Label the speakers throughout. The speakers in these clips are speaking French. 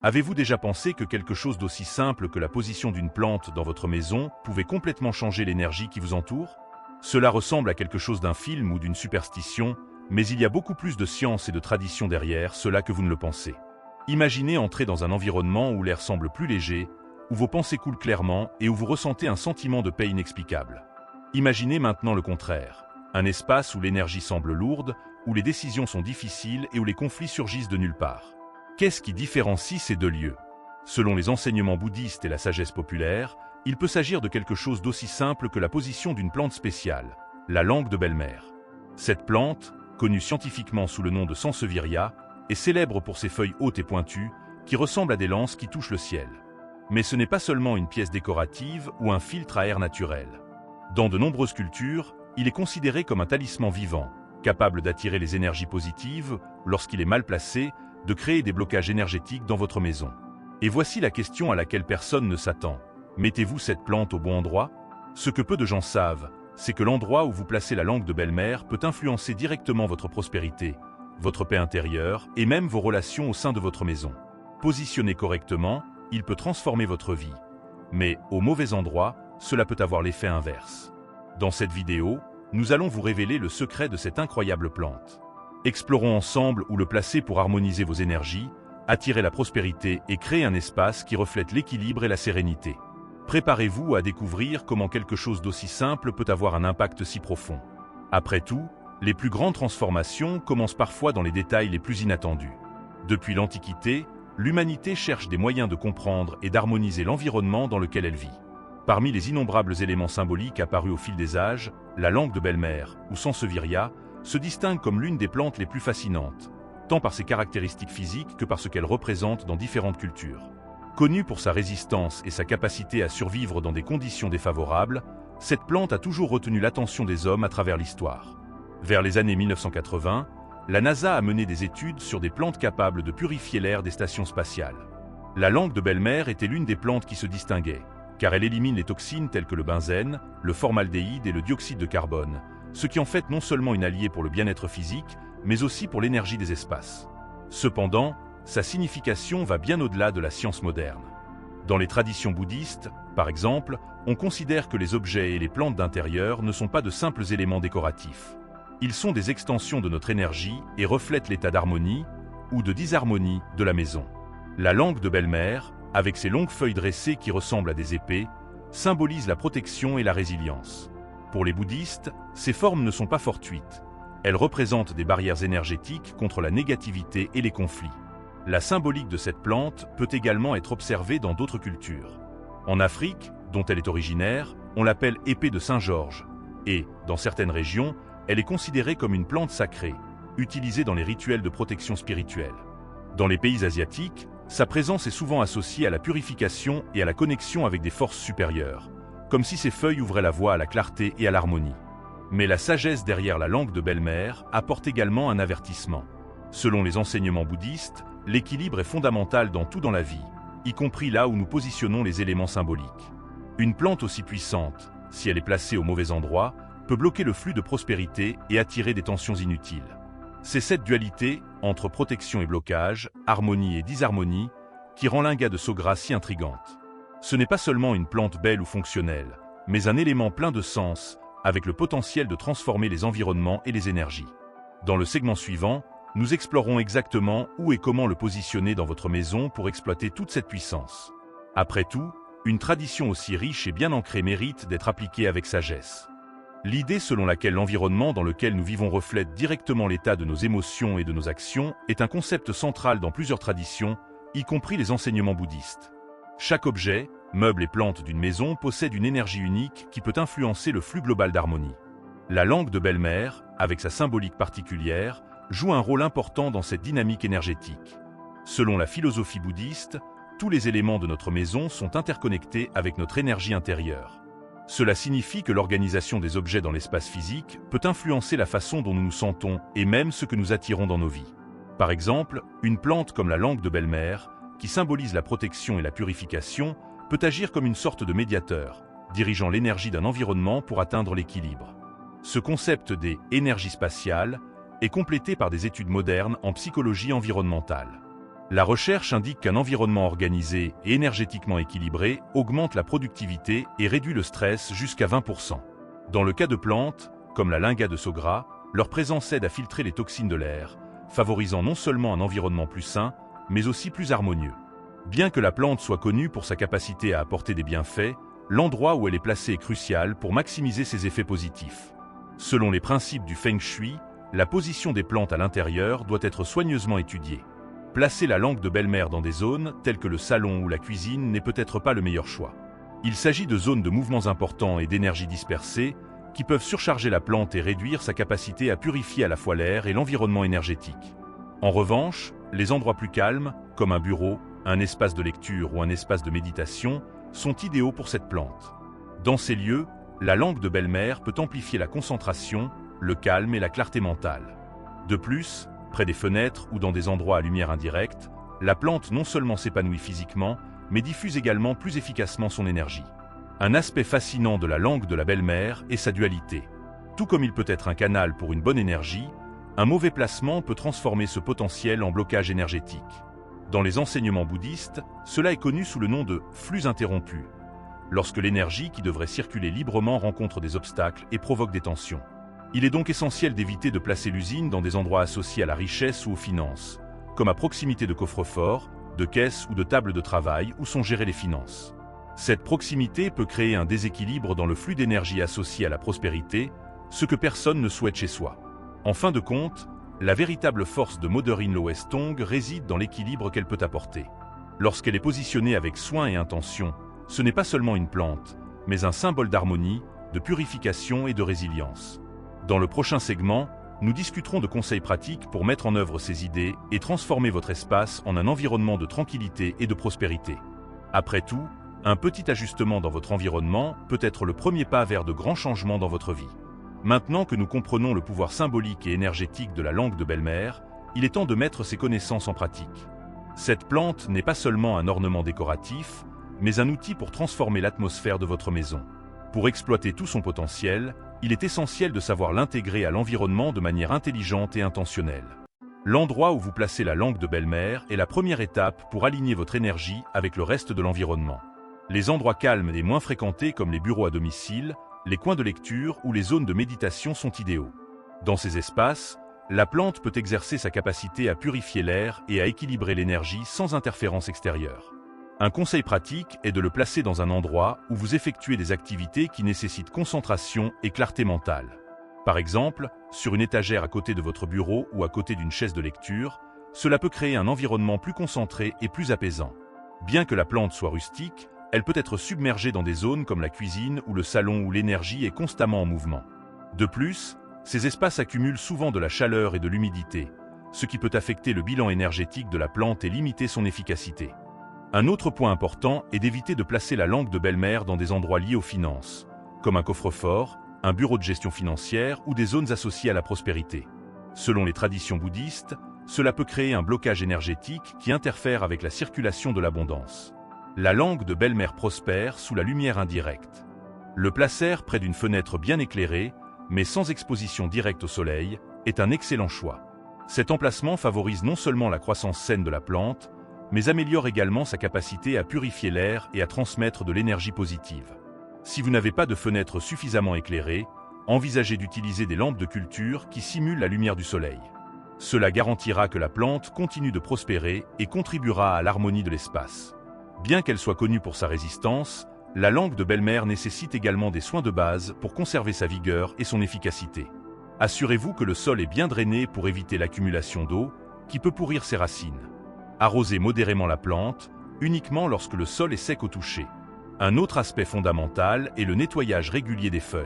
Speaker 1: Avez-vous déjà pensé que quelque chose d'aussi simple que la position d'une plante dans votre maison pouvait complètement changer l'énergie qui vous entoure? Cela ressemble à quelque chose d'un film ou d'une superstition, mais il y a beaucoup plus de science et de tradition derrière cela que vous ne le pensez. Imaginez entrer dans un environnement où l'air semble plus léger, où vos pensées coulent clairement et où vous ressentez un sentiment de paix inexplicable. Imaginez maintenant le contraire, un espace où l'énergie semble lourde, où les décisions sont difficiles et où les conflits surgissent de nulle part. Qu'est-ce qui différencie ces deux lieux? Selon les enseignements bouddhistes et la sagesse populaire, il peut s'agir de quelque chose d'aussi simple que la position d'une plante spéciale, la langue de belle-mère. Cette plante, connue scientifiquement sous le nom de Sansevieria, est célèbre pour ses feuilles hautes et pointues, qui ressemblent à des lances qui touchent le ciel. Mais ce n'est pas seulement une pièce décorative ou un filtre à air naturel. Dans de nombreuses cultures, il est considéré comme un talisman vivant, capable d'attirer les énergies positives, lorsqu'il est mal placé, de créer des blocages énergétiques dans votre maison. Et voici la question à laquelle personne ne s'attend. Mettez-vous cette plante au bon endroit? Ce que peu de gens savent, c'est que l'endroit où vous placez la langue de belle-mère peut influencer directement votre prospérité, votre paix intérieure et même vos relations au sein de votre maison. Positionné correctement, il peut transformer votre vie. Mais au mauvais endroit, cela peut avoir l'effet inverse. Dans cette vidéo, nous allons vous révéler le secret de cette incroyable plante. Explorons ensemble où le placer pour harmoniser vos énergies, attirer la prospérité et créer un espace qui reflète l'équilibre et la sérénité. Préparez-vous à découvrir comment quelque chose d'aussi simple peut avoir un impact si profond. Après tout, les plus grandes transformations commencent parfois dans les détails les plus inattendus. Depuis l'Antiquité, l'humanité cherche des moyens de comprendre et d'harmoniser l'environnement dans lequel elle vit. Parmi les innombrables éléments symboliques apparus au fil des âges, la langue de belle-mère, ou Sansevieria, se distingue comme l'une des plantes les plus fascinantes, tant par ses caractéristiques physiques que par ce qu'elle représente dans différentes cultures. Connue pour sa résistance et sa capacité à survivre dans des conditions défavorables, cette plante a toujours retenu l'attention des hommes à travers l'histoire. Vers les années 1980, la NASA a mené des études sur des plantes capables de purifier l'air des stations spatiales. La langue de belle-mère était l'une des plantes qui se distinguait, car elle élimine les toxines telles que le benzène, le formaldéhyde et le dioxyde de carbone, ce qui en fait non seulement une alliée pour le bien-être physique, mais aussi pour l'énergie des espaces. Cependant, sa signification va bien au-delà de la science moderne. Dans les traditions bouddhistes, par exemple, on considère que les objets et les plantes d'intérieur ne sont pas de simples éléments décoratifs. Ils sont des extensions de notre énergie et reflètent l'état d'harmonie ou de disharmonie de la maison. La langue de belle-mère, avec ses longues feuilles dressées qui ressemblent à des épées, symbolise la protection et la résilience. Pour les bouddhistes, ces formes ne sont pas fortuites. Elles représentent des barrières énergétiques contre la négativité et les conflits. La symbolique de cette plante peut également être observée dans d'autres cultures. En Afrique, dont elle est originaire, on l'appelle épée de Saint-Georges, et, dans certaines régions, elle est considérée comme une plante sacrée, utilisée dans les rituels de protection spirituelle. Dans les pays asiatiques, sa présence est souvent associée à la purification et à la connexion avec des forces supérieures, comme si ses feuilles ouvraient la voie à la clarté et à l'harmonie. Mais la sagesse derrière la langue de belle-mère apporte également un avertissement. Selon les enseignements bouddhistes, l'équilibre est fondamental dans tout dans la vie, y compris là où nous positionnons les éléments symboliques. Une plante aussi puissante, si elle est placée au mauvais endroit, peut bloquer le flux de prospérité et attirer des tensions inutiles. C'est cette dualité, entre protection et blocage, harmonie et disharmonie, qui rend l'Inga de Sogra si intrigante. Ce n'est pas seulement une plante belle ou fonctionnelle, mais un élément plein de sens, avec le potentiel de transformer les environnements et les énergies. Dans le segment suivant, nous explorerons exactement où et comment le positionner dans votre maison pour exploiter toute cette puissance. Après tout, une tradition aussi riche et bien ancrée mérite d'être appliquée avec sagesse. L'idée selon laquelle l'environnement dans lequel nous vivons reflète directement l'état de nos émotions et de nos actions est un concept central dans plusieurs traditions, y compris les enseignements bouddhistes. Chaque objet, meuble et plante d'une maison possède une énergie unique qui peut influencer le flux global d'harmonie. La langue de belle-mère, avec sa symbolique particulière, joue un rôle important dans cette dynamique énergétique. Selon la philosophie bouddhiste, tous les éléments de notre maison sont interconnectés avec notre énergie intérieure. Cela signifie que l'organisation des objets dans l'espace physique peut influencer la façon dont nous nous sentons et même ce que nous attirons dans nos vies. Par exemple, une plante comme la langue de belle-mère, qui symbolise la protection et la purification, peut agir comme une sorte de médiateur, dirigeant l'énergie d'un environnement pour atteindre l'équilibre. Ce concept des énergies spatiales est complété par des études modernes en psychologie environnementale. La recherche indique qu'un environnement organisé et énergétiquement équilibré augmente la productivité et réduit le stress jusqu'à 20%. Dans le cas de plantes, comme la Lingua de Sogra, leur présence aide à filtrer les toxines de l'air, favorisant non seulement un environnement plus sain, mais aussi plus harmonieux. Bien que la plante soit connue pour sa capacité à apporter des bienfaits, l'endroit où elle est placée est crucial pour maximiser ses effets positifs. Selon les principes du Feng Shui, la position des plantes à l'intérieur doit être soigneusement étudiée. Placer la langue de belle-mère dans des zones, telles que le salon ou la cuisine, n'est peut-être pas le meilleur choix. Il s'agit de zones de mouvements importants et d'énergie dispersée, qui peuvent surcharger la plante et réduire sa capacité à purifier à la fois l'air et l'environnement énergétique. En revanche, les endroits plus calmes, comme un bureau, un espace de lecture ou un espace de méditation, sont idéaux pour cette plante. Dans ces lieux, la langue de belle-mère peut amplifier la concentration, le calme et la clarté mentale. De plus, près des fenêtres ou dans des endroits à lumière indirecte, la plante non seulement s'épanouit physiquement, mais diffuse également plus efficacement son énergie. Un aspect fascinant de la langue de la belle-mère est sa dualité. Tout comme il peut être un canal pour une bonne énergie, un mauvais placement peut transformer ce potentiel en blocage énergétique. Dans les enseignements bouddhistes, cela est connu sous le nom de « flux interrompu », lorsque l'énergie qui devrait circuler librement rencontre des obstacles et provoque des tensions. Il est donc essentiel d'éviter de placer l'usine dans des endroits associés à la richesse ou aux finances, comme à proximité de coffres-forts, de caisses ou de tables de travail où sont gérées les finances. Cette proximité peut créer un déséquilibre dans le flux d'énergie associé à la prospérité, ce que personne ne souhaite chez soi. En fin de compte, la véritable force de Mother-in-law Westong réside dans l'équilibre qu'elle peut apporter. Lorsqu'elle est positionnée avec soin et intention, ce n'est pas seulement une plante, mais un symbole d'harmonie, de purification et de résilience. Dans le prochain segment, nous discuterons de conseils pratiques pour mettre en œuvre ces idées et transformer votre espace en un environnement de tranquillité et de prospérité. Après tout, un petit ajustement dans votre environnement peut être le premier pas vers de grands changements dans votre vie. Maintenant que nous comprenons le pouvoir symbolique et énergétique de la langue de belle-mère, il est temps de mettre ces connaissances en pratique. Cette plante n'est pas seulement un ornement décoratif, mais un outil pour transformer l'atmosphère de votre maison. Pour exploiter tout son potentiel, il est essentiel de savoir l'intégrer à l'environnement de manière intelligente et intentionnelle. L'endroit où vous placez la langue de belle-mère est la première étape pour aligner votre énergie avec le reste de l'environnement. Les endroits calmes et moins fréquentés comme les bureaux à domicile, les coins de lecture ou les zones de méditation sont idéaux. Dans ces espaces, la plante peut exercer sa capacité à purifier l'air et à équilibrer l'énergie sans interférence extérieure. Un conseil pratique est de le placer dans un endroit où vous effectuez des activités qui nécessitent concentration et clarté mentale. Par exemple, sur une étagère à côté de votre bureau ou à côté d'une chaise de lecture, cela peut créer un environnement plus concentré et plus apaisant. Bien que la plante soit rustique, elle peut être submergée dans des zones comme la cuisine ou le salon où l'énergie est constamment en mouvement. De plus, ces espaces accumulent souvent de la chaleur et de l'humidité, ce qui peut affecter le bilan énergétique de la plante et limiter son efficacité. Un autre point important est d'éviter de placer la langue de belle-mère dans des endroits liés aux finances, comme un coffre-fort, un bureau de gestion financière ou des zones associées à la prospérité. Selon les traditions bouddhistes, cela peut créer un blocage énergétique qui interfère avec la circulation de l'abondance. La langue de belle-mère prospère sous la lumière indirecte. Le placer près d'une fenêtre bien éclairée, mais sans exposition directe au soleil, est un excellent choix. Cet emplacement favorise non seulement la croissance saine de la plante, mais améliore également sa capacité à purifier l'air et à transmettre de l'énergie positive. Si vous n'avez pas de fenêtre suffisamment éclairée, envisagez d'utiliser des lampes de culture qui simulent la lumière du soleil. Cela garantira que la plante continue de prospérer et contribuera à l'harmonie de l'espace. Bien qu'elle soit connue pour sa résistance, la langue de belle-mère nécessite également des soins de base pour conserver sa vigueur et son efficacité. Assurez-vous que le sol est bien drainé pour éviter l'accumulation d'eau, qui peut pourrir ses racines. Arrosez modérément la plante, uniquement lorsque le sol est sec au toucher. Un autre aspect fondamental est le nettoyage régulier des feuilles.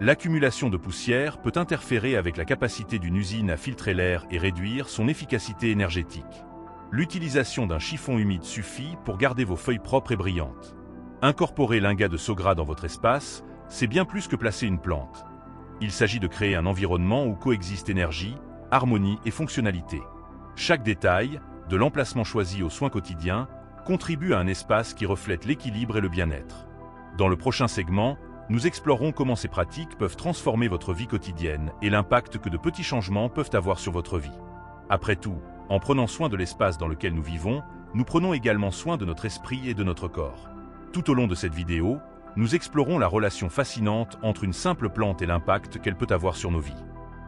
Speaker 1: L'accumulation de poussière peut interférer avec la capacité d'une usine à filtrer l'air et réduire son efficacité énergétique. L'utilisation d'un chiffon humide suffit pour garder vos feuilles propres et brillantes. Incorporer Lingua de Sogra dans votre espace, c'est bien plus que placer une plante. Il s'agit de créer un environnement où coexistent énergie, harmonie et fonctionnalité. Chaque détail, de l'emplacement choisi aux soins quotidiens, contribue à un espace qui reflète l'équilibre et le bien-être. Dans le prochain segment, nous explorerons comment ces pratiques peuvent transformer votre vie quotidienne et l'impact que de petits changements peuvent avoir sur votre vie. Après tout, En prenant soin de l'espace dans lequel nous vivons, nous prenons également soin de notre esprit et de notre corps. Tout au long de cette vidéo, nous explorons la relation fascinante entre une simple plante et l'impact qu'elle peut avoir sur nos vies.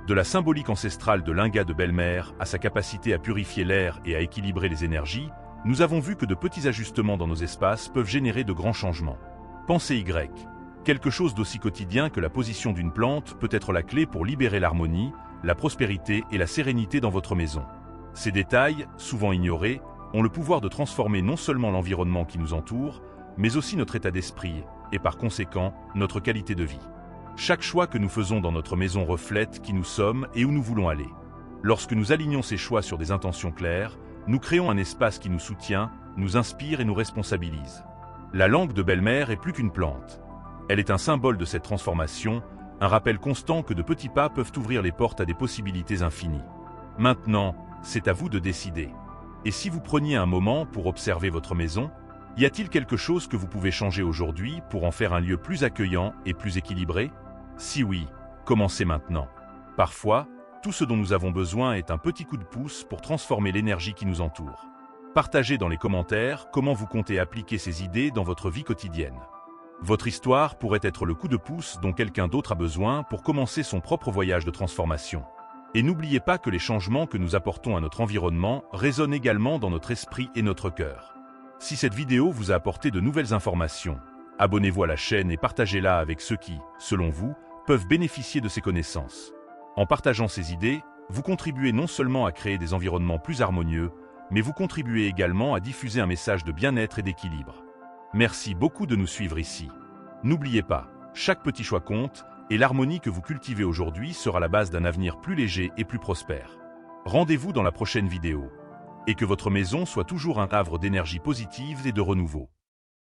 Speaker 1: De la symbolique ancestrale de l'Inga de belle-mère à sa capacité à purifier l'air et à équilibrer les énergies, nous avons vu que de petits ajustements dans nos espaces peuvent générer de grands changements. Pensée Y. Quelque chose d'aussi quotidien que la position d'une plante peut être la clé pour libérer l'harmonie, la prospérité et la sérénité dans votre maison. Ces détails, souvent ignorés, ont le pouvoir de transformer non seulement l'environnement qui nous entoure, mais aussi notre état d'esprit et par conséquent, notre qualité de vie. Chaque choix que nous faisons dans notre maison reflète qui nous sommes et où nous voulons aller. Lorsque nous alignons ces choix sur des intentions claires, nous créons un espace qui nous soutient, nous inspire et nous responsabilise. La langue de belle-mère est plus qu'une plante. Elle est un symbole de cette transformation, un rappel constant que de petits pas peuvent ouvrir les portes à des possibilités infinies. Maintenant, c'est à vous de décider. Et si vous preniez un moment pour observer votre maison, y a-t-il quelque chose que vous pouvez changer aujourd'hui pour en faire un lieu plus accueillant et plus équilibré? Si oui, commencez maintenant. Parfois, tout ce dont nous avons besoin est un petit coup de pouce pour transformer l'énergie qui nous entoure. Partagez dans les commentaires comment vous comptez appliquer ces idées dans votre vie quotidienne. Votre histoire pourrait être le coup de pouce dont quelqu'un d'autre a besoin pour commencer son propre voyage de transformation. Et n'oubliez pas que les changements que nous apportons à notre environnement résonnent également dans notre esprit et notre cœur. Si cette vidéo vous a apporté de nouvelles informations, abonnez-vous à la chaîne et partagez-la avec ceux qui, selon vous, peuvent bénéficier de ces connaissances. En partageant ces idées, vous contribuez non seulement à créer des environnements plus harmonieux, mais vous contribuez également à diffuser un message de bien-être et d'équilibre. Merci beaucoup de nous suivre ici. N'oubliez pas, chaque petit choix compte, et l'harmonie que vous cultivez aujourd'hui sera la base d'un avenir plus léger et plus prospère. Rendez-vous dans la prochaine vidéo. Et que votre maison soit toujours un havre d'énergie positive et de renouveau.